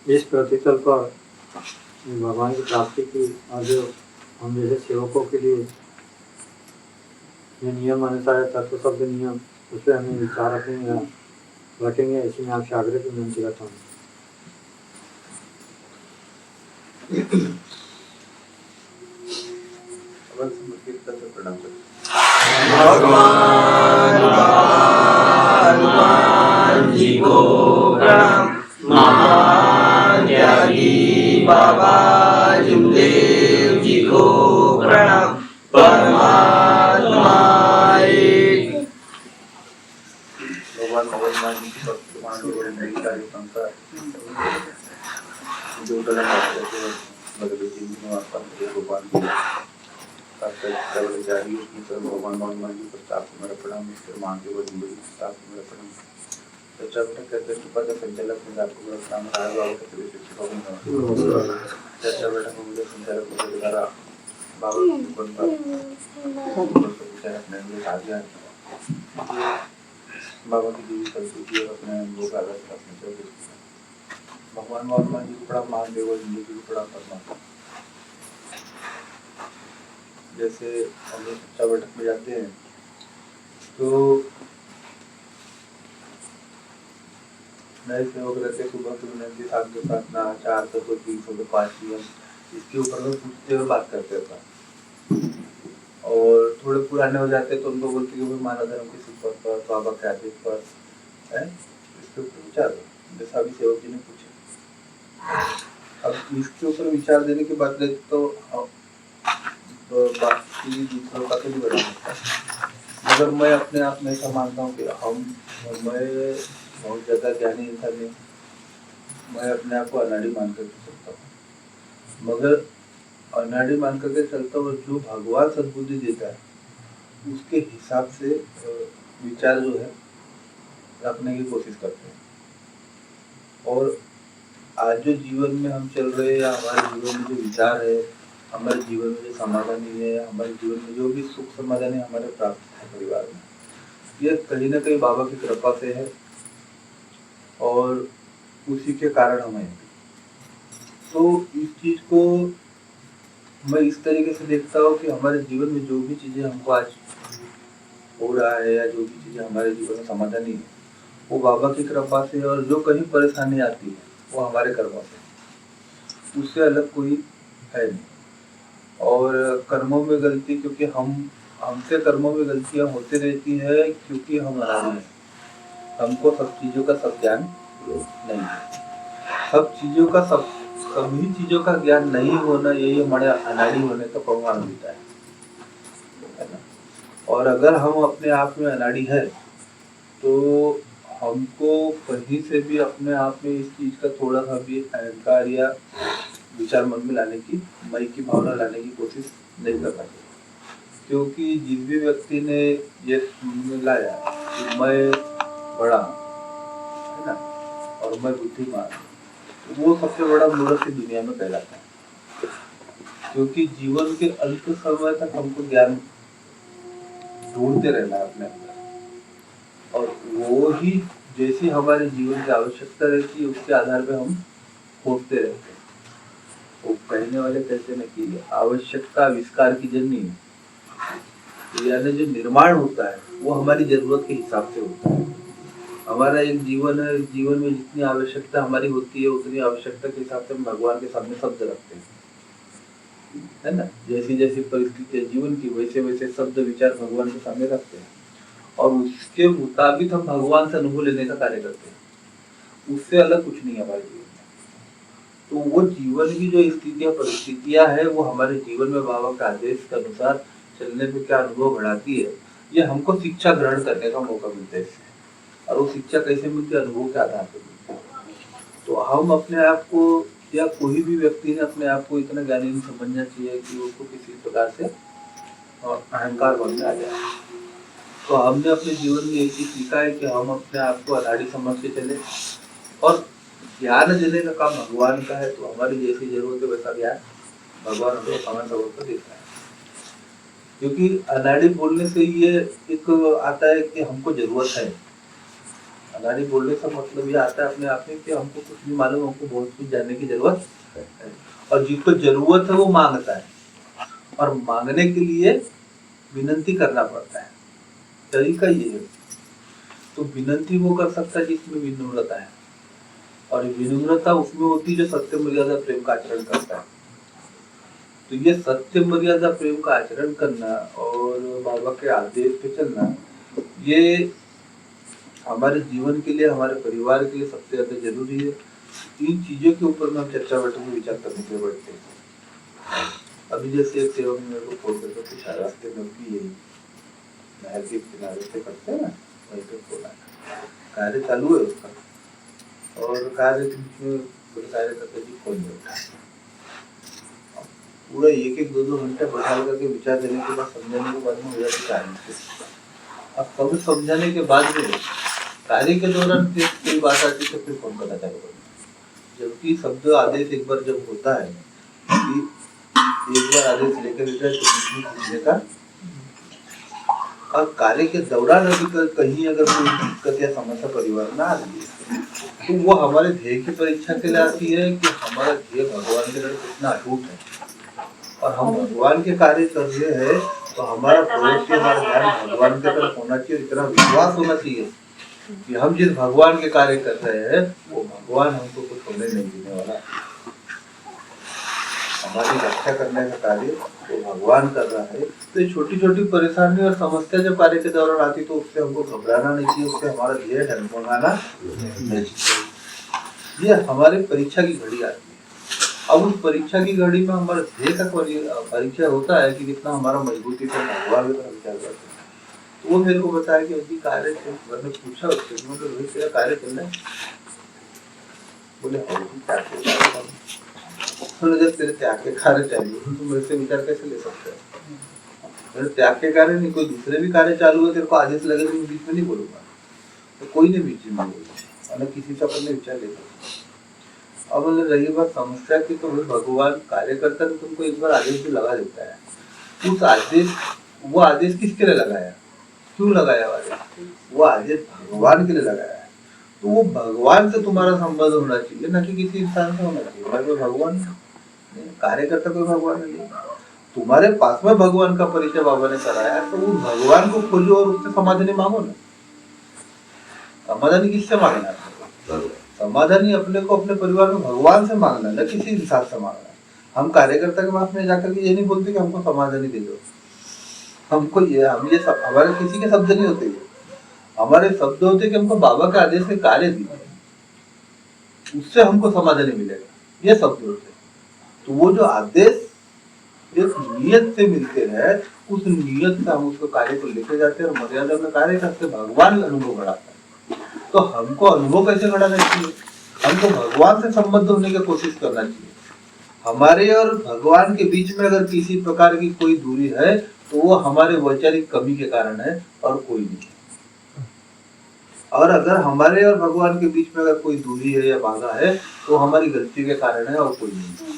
इस प्रतितल पर भगवान की प्राप्ति की और जो हम जैसे सेवकों के लिए ये नियम अनुसार तत्व शब्द नियम उस पर हमें विचार रखेंगे ऐसे में आपसे आग्रह की विनती करता हूँ। भगवान जी को प्रणाम। महान त्यागी बाबा जुमदेव जी को प्रणाम। परमात्मा एक। भगवान भगवान जी की भक्ति मांगे बड़े नई सारी संसार जो गलत आते थे बदले जिंदगी में आपका मुझे भगवान की जारी की तरह भगवान भगवान जी प्रताप को मेरा प्रणाम। इसके मांगे बड़ी बड़ी प्रताप को मेरा प्रणाम। तो जब तक कहते हैं पद संचालक में आपको मेरा प्रणाम राज बाबा के लिए शिक्षकों में चर्चा बैठक में मुझे संचालक को द्वारा बाबा की ऊपर पर विचारक ने मुझे साझा बाबा की देवी संस्कृति और अपने लोग आदर्श अपने चौबीस भगवान महात्मा जी को बड़ा महादेव और जिंदगी को बड़ा परमात्मा। जैसे हम लोग शिक्षा बैठक में जाते हैं तो नए सेवक रहते सुबह की विनती शाम की प्रार्थना 4 तत्व 305 नियम इसके ऊपर में पूछते हुए बात करते हैं। और थोड़े पुराने हो जाते तो उनको बोलते कि भाई मानव धर्म की सिद्धांत पर बाबा के आदेश पर है इसके ऊपर विचार जैसा अभी सेवक जी ने पूछे। अब इसके ऊपर विचार देने की बात ले तो बाकी दूसरों का तो नहीं बना सकता। मगर मैं अपने आप में ऐसा मानता हूँ कि मैं बहुत ज्यादा ज्ञानी इंसान नहीं। मैं अपने आप को अनाड़ी मान करके चलता हूँ। मगर अनाड़ी मान करके चलता हूँ जो भगवान सद्बुद्धि देता है उसके हिसाब से विचार जो है रखने की कोशिश करते हैं। और आज जो जीवन में हम चल रहे हैं या हमारे जीवन में जो विचार है हमारे जीवन में जो समाधान है हमारे जीवन में जो भी सुख समाधान है हमारे प्राप्त है परिवार में यह कहीं ना कहीं बाबा की कृपा से है और उसी के कारण हमें तो इस चीज को मैं इस तरीके से देखता हूँ कि हमारे जीवन में जो भी चीजें हमको आज हो रहा है या जो भी चीजें हमारे जीवन में समाधान है वो बाबा की कृपा से और जो कहीं परेशानी आती है वो हमारे कर्मों से उससे अलग कोई है नहीं। और कर्मों में गलती क्योंकि हमसे कर्मों में गलतियां होती रहती है क्योंकि हम अनाड़ी हैं। हमको सब चीजों का सब ज्ञान नहीं है। सभी चीजों का ज्ञान नहीं होना यही हमारे अनाड़ी होने का प्रमाण होता है ना। और अगर हम अपने आप में अनाड़ी है तो हमको कहीं से भी अपने आप में इस चीज का थोड़ा सा भी अहंकार या विचार मन में लाने की मैं की भावना लाने की कोशिश नहीं करना चाहिए। क्योंकि जिस भी व्यक्ति ने ये लाया कि मैं बड़ा है ना और मैं बुद्धिमान वो सबसे बड़ा मूर्ख की दुनिया में कहलाता है। क्योंकि जीवन के अंत समय तक हमको ज्ञान ढूंढते रहना है अपने अंदर और वो ही जैसी हमारे जीवन की आवश्यकता रहती है उसके आधार पे हम खोजते रहते हैं। वो कहने वाले कहते हैं कि आवश्यकता आविष्कार की जननी है यानी जो निर्माण होता है वो हमारी जरूरत के हिसाब से होता है। हमारा एक जीवन है जीवन में जितनी आवश्यकता हमारी होती है उतनी आवश्यकता के हिसाब से हम भगवान के सामने शब्द रखते हैं है ना। जैसी जैसी परिस्थिति जीवन की वैसे वैसे शब्द विचार भगवान के सामने रखते हैं और उसके मुताबिक हम भगवान से अनुभव लेने का कार्य करते हैं। उससे अलग कुछ नहीं है हमारे जीवन में। तो वो जीवन की जो स्थितियां परिस्थितियां है वो हमारे जीवन में बाबा के आदेश के अनुसार चलने पे क्या अनुभव बढ़ाती है ये हमको शिक्षा ग्रहण करने का मौका मिलता है इससे। और वो शिक्षा कैसे मिलती है अनुभव के आधार पर मिलती है। तो हम अपने आप को या कोई भी व्यक्ति ने अपने आप को इतना ज्ञानी नहीं समझना चाहिए कि उसको किसी प्रकार से अहंकार मन में आ जाए। तो हमने अपने जीवन में एक ही सीखा है कि हम अपने आप को अनाड़ी समझ के चले और ज्ञान देने का काम भगवान का है। तो हमारी जैसी जरूरत है वैसा ज्ञान भगवान हमें समय समय पर देता है। क्योंकि अनाड़ी बोलने से ये एक आता है कि हमको जरूरत है। अनाड़ी बोलने का मतलब ये आता है अपने आप में कि हमको कुछ नहीं मालूम, हमको बहुत कुछ जानने की जरूरत है। और जिसको जरूरत है वो मांगता है, और मांगने के लिए विनती करना पड़ता है, तरीका ये है। तो विनती वो कर सकता है जिसमें विनम्रता है, और विनम्रता उसमें होती है जो सत्य मर्यादा प्रेम का आचरण करता है। तो ये सत्य मर्यादा प्रेम का आचरण करना और बाबा के आदेश पे चलना, ये हमारे जीवन के लिए, हमारे परिवार के लिए सबसे ज्यादा जरूरी है। इन चीजों के ऊपर में हम चर्चा बैठक में विचार करने के लिए बैठते हैं। अभी जैसे एक सेवक ने मेरे को फोन करके पूछा, रास्ते में भी यही नहर के किनारे से करते हैं ना, वहीं पे बोला कार्य चालू है उसका, और कार्य के बीच में कार्य करते जी फोन नहीं उठा। पूरा एक एक दो दो घंटे बैठा करके विचार देने के बाद, समझाने के बाद में हो जाती कार्य। अब कभी समझाने के बाद में कार्य के दौरान कोई बात आती तो फिर फोन करना चालू करना। जबकि शब्द आदेश एक बार जब होता है कि एक बार आदेश लेकर पूछने का, और कार्य के दौरान अभी कहीं अगर कोई दिक्कत या समस्या परिवार में आती है तो वो हमारे ध्येय की परीक्षा के लिए आती है कि हमारा ध्येय भगवान के लिए कितना अटूट है, और हम भगवान के कार्य कर रहे हैं तो हमारा प्रवृत्ति, हमारा ध्यान भगवान की तरफ होना चाहिए। इतना विश्वास होना चाहिए कि हम जिस भगवान के कार्य कर रहे हैं वो भगवान हमको कुछ होने नहीं देने वाला। हमारी रक्षा करने का कार्य वो भगवान कर रहा है। तो ये छोटी छोटी परेशानी और समस्या जब कार्य के दौरान आती तो उससे हमको घबराना नहीं चाहिए, उससे हमारा ध्येय डगमगाना नहीं चाहिए। ये हमारे परीक्षा की घड़ी आती है। अब उस परीक्षा की घड़ी में हमारे ध्येय का परीक्षा होता है कि कितना हमारा मजबूती से भगवान की तरफ विचार करते हैं। तो वो मेरे को बताया कि अभी कार्य, मैंने पूछा उससे, मतलब तेरा कार्य चल रहा है? बोले जब तेरे त्याग के कार्य चाहिए तो मेरे से विचार कैसे ले सकते हैं? मेरे त्याग के कार्य नहीं, कोई दूसरे भी कार्य चालू है, तेरे को आदेश लगे तो मैं बीच में नहीं बोलूंगा, तो कोई नहीं बीच में बोलूंगा, और किसी से अपने विचार ले सकते। अब रही बात समस्या की, तो भगवान कार्य करता है तो तुमको एक बार आदेश भी लगा देता है। उस आदेश, वो आदेश किसके लिए लगाया, क्यों लगाया आदेश? वो आदेश भगवान के लिए लगाया है। तो वो भगवान से तुम्हारा संबंध होना चाहिए, ना कि किसी इंसान से होना चाहिए। भाई भगवान कार्य करता कोई भगवान नहीं, तुम्हारे पास में भगवान का परिचय बाबा ने कराया, तो उस भगवान को खोजो और उससे समाधानी मांगो ना। समाधानी किससे मांगना है? समाधानी अपने को, अपने परिवार में भगवान से मांगना, न किसी इंसान से मांगना। हम कार्यकर्ता के पास में जाकर के ये नहीं बोलते कि हमको समाधानी दे दो, हमको ये, हम ये सब हमारे किसी के शब्द नहीं होते, हमारे शब्द होते कि हमको बाबा के आदेश से कार्य दिए, उससे हमको समाधान मिलेगा, ये शब्द होते। तो वो जो आदेश एक नियत से मिलते हैं, उस नियत से हम उसको कार्य को लेके जाते हैं और मर्यादा में कार्य करते, भगवान अनुभव बढ़ाता है। तो हमको अनुभव कैसे बढ़ाना चाहिए? हमको भगवान से संबद्ध होने की कोशिश करना चाहिए। हमारे और भगवान के बीच में अगर किसी प्रकार की कोई दूरी है तो वो हमारे वैचारिक कमी के कारण है और कोई नहीं। और अगर हमारे और भगवान के बीच में अगर कोई दूरी है या बाधा है तो हमारी गलती के कारण है और कोई नहीं।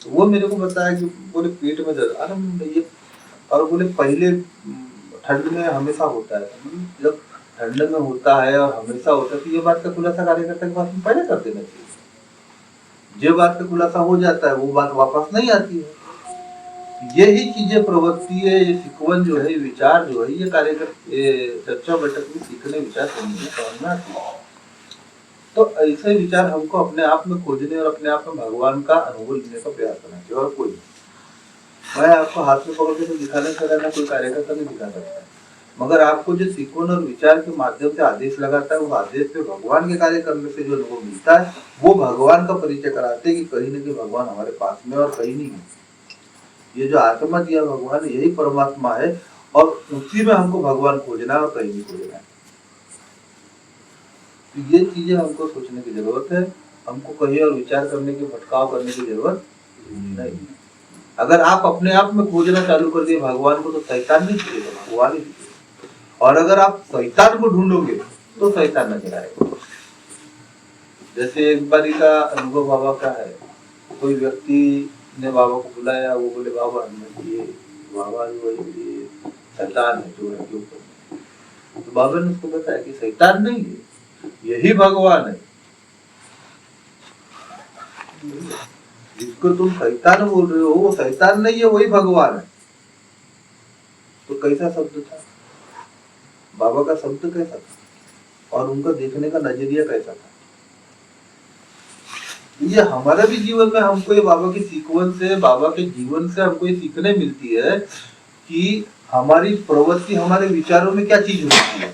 तो वो मेरे को बताया कि बोले पेट में दर्द, अरे ये, और बोले पहले ठंड में हमेशा होता है, जब ठंड में होता है और हमेशा होता है तो ये बात का खुलासा कार्यकर्ता के पास में पहले कर देना चाहिए। जो बात का खुलासा हो जाता है वो बात वापस नहीं आती है। यही चीजें, प्रवृत्ति है, ये सिकवन जो है, विचार जो है, ये कार्यकर्ता चर्चा बैठक में सीखने, विचार करने समझना आती है। तो ऐसे विचार हमको अपने आप में खोजने और अपने आप में भगवान का अनुभव लेने का प्रयास करना चाहिए, और कोई नहीं। मैं आपको हाथ में पकड़ के तो दिखाने से करना कोई कार्यकर्ता नहीं दिखा सकता, मगर आपको जो सिकवन और विचार के माध्यम से आदेश लगाता है, वो आदेश पे भगवान के कार्य करने से जो अनुभव मिलता है, वो भगवान का परिचय कराते हैं कि कहीं न कहीं भगवान हमारे पास में और कहीं नहीं है। ये जो आत्मा दिया भगवान, यही परमात्मा है, और उसी में हमको भगवान खोजना है और कहीं नहीं खोजना है। तो ये चीजें हमको सोचने की जरूरत है, हमको कहीं और विचार करने की, भटकाव करने की जरूरत नहीं। अगर आप अपने आप में खोजना चालू कर दिए भगवान को तो शैतान नहीं दिखेगा, भगवान ही दिखेगा। और अगर आप शैतान को ढूंढोगे तो शैतान नजर आएगा। जैसे एक बारी का अनुभव बाबा का है, कोई व्यक्ति ने बाबा को बुलाया, वो बोले बाबा ये बाबा जो ये शैतान है जो है क्यों, तो बाबा ने उसको बताया कि शैतान नहीं है, यही भगवान है। जिसको तुम शैतान बोल रहे हो वो शैतान नहीं है, वही भगवान है। तो कैसा शब्द था बाबा का? शब्द कैसा था और उनका देखने का नजरिया कैसा था? ये हमारा भी जीवन में हमको ये बाबा की सीक्वेंस से, बाबा के जीवन से हमको ये सीखने मिलती है कि हमारी प्रवृत्ति हमारे विचारों में क्या चीज होती है।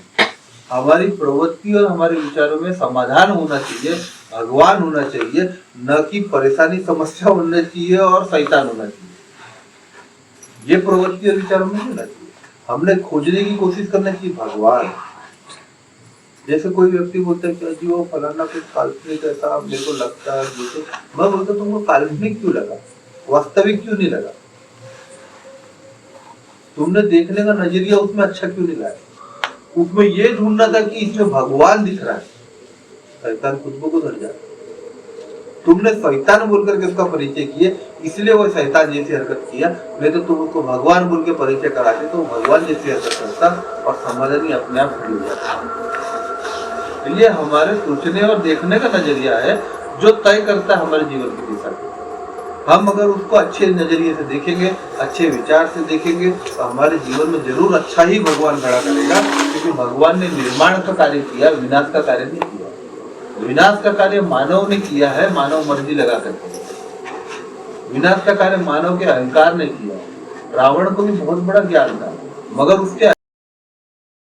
हमारी प्रवृत्ति और हमारे विचारों में समाधान होना चाहिए, भगवान होना चाहिए, न कि परेशानी समस्या होना चाहिए और शैतान होना चाहिए। ये प्रवृत्ति और विचारों में होना चाहिए। हमने खोजने की कोशिश करना चाहिए भगवान। जैसे कोई व्यक्ति बोलता है कि जी वो फलाना कुछ काल्पनिक ऐसा मेरे को लगता है, जैसे मैं बोलता तुमको काल्पनिक क्यों लगा, वास्तविक क्यों नहीं लगा? तुमने देखने का नजरिया उसमें अच्छा क्यों नहीं लाया? उसमें ये ढूंढना था कि इसमें भगवान दिख रहा है। शैतान खुद को उधर जा, तुमने शैतान बोल करके उसका परिचय किए, इसलिए वो शैतान जैसी हरकत किया। नहीं तो तुम उसको भगवान बोल के परिचय कराते तो भगवान जैसी हरकत करता और समाधान अपने आप खड़ी हो जाता। ये हमारे सोचने और देखने का नजरिया है जो तय करता है हमारे जीवन की दिशा को। हम अगर उसको अच्छे नजरिए से देखेंगे, अच्छे विचार से देखेंगे तो हमारे जीवन में जरूर अच्छा ही भगवान खड़ा करेगा, क्योंकि भगवान ने निर्माण का कार्य किया, विनाश का कार्य नहीं किया। विनाश का कार्य मानव ने किया है, मानव मर्जी लगा करके। विनाश का कार्य मानव के अहंकार ने किया। रावण को भी बहुत बड़ा ज्ञान था, मगर उसके